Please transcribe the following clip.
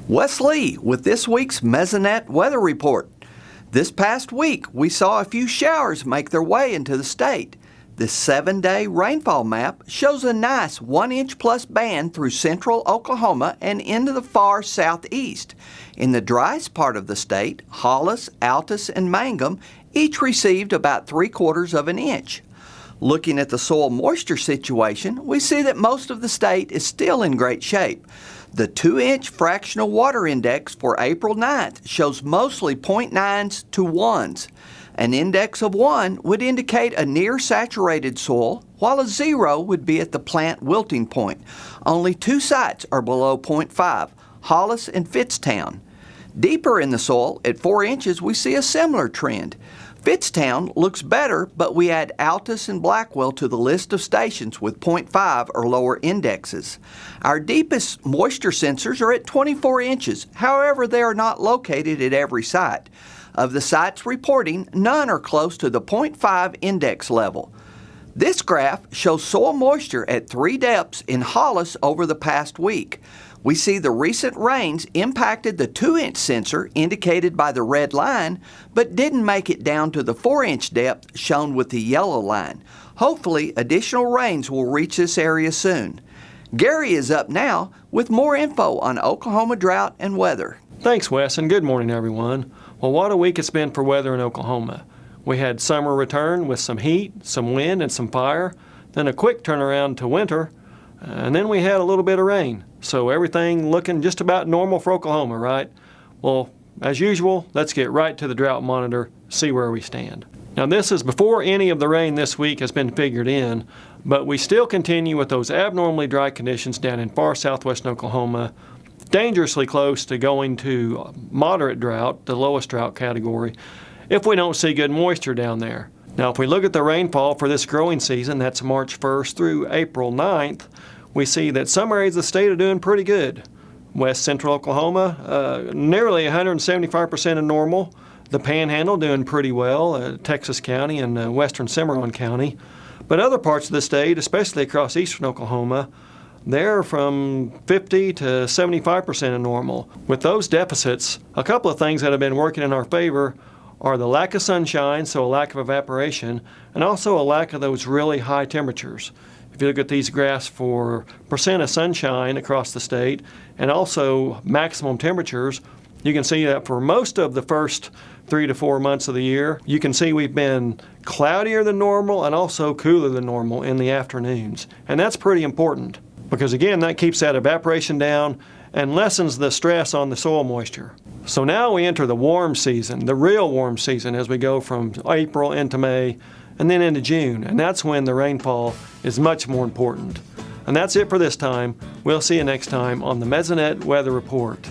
Wes Lee with this week's Mesonet Weather Report. This past week, we saw a few showers make their way into the state. This 7-day rainfall map shows a nice 1-inch plus band through central Oklahoma and into the far southeast. In the driest part of the state, Hollis, Altus, and Mangum each received about 3/4 of an inch. Looking at the soil moisture situation, we see that most of the state is still in great shape. The 2-inch fractional water index for April 9th shows mostly 0.9s to 1s. An index of 1 would indicate a near saturated soil, while a 0 would be at the plant wilting point. Only 2 sites are below 0.5, Hollis and Fitztown. Deeper in the soil, at 4 inches, we see a similar trend. Fitztown looks better, but we add Altus and Blackwell to the list of stations with 0.5 or lower indexes. Our deepest moisture sensors are at 24 inches. However, they are not located at every site. Of the sites reporting, none are close to the 0.5 index level. This graph shows soil moisture at 3 depths in Hollis over the past week. We see the recent rains impacted the 2-inch sensor indicated by the red line, but didn't make it down to the 4-inch depth shown with the yellow line. Hopefully, additional rains will reach this area soon. Gary is up now with more info on Oklahoma drought and weather. Thanks, Wes, and good morning, everyone. Well, what a week it's been for weather in Oklahoma. We had summer return with some heat, some wind, and some fire, then a quick turnaround to winter, and then we had a little bit of rain. So everything looking just about normal for Oklahoma, right? Well, as usual, let's get right to the drought monitor, see where we stand. Now, this is before any of the rain this week has been figured in, but we still continue with those abnormally dry conditions down in far southwestern Oklahoma, dangerously close to going to moderate drought, the lowest drought category, if we don't see good moisture down there. Now, if we look at the rainfall for this growing season, that's March 1st through April 9th, we see that some areas of the state are doing pretty good. West central Oklahoma, nearly 175% of normal. The Panhandle doing pretty well, Texas County and western Cimarron County. But other parts of the state, especially across eastern Oklahoma, they're from 50 to 75% of normal. With those deficits, a couple of things that have been working in our favor are the lack of sunshine, so a lack of evaporation, and also a lack of those really high temperatures. If you look at these graphs for percent of sunshine across the state and also maximum temperatures, you can see that for most of the first 3 to 4 months of the year, you can see we've been cloudier than normal and also cooler than normal in the afternoons. And that's pretty important because, again, that keeps that evaporation down and lessens the stress on the soil moisture. So now we enter the warm season, the real warm season, as we go from April into May and then into June, and that's when the rainfall is much more important. And that's it for this time. We'll see you next time on the Mesonet Weather Report.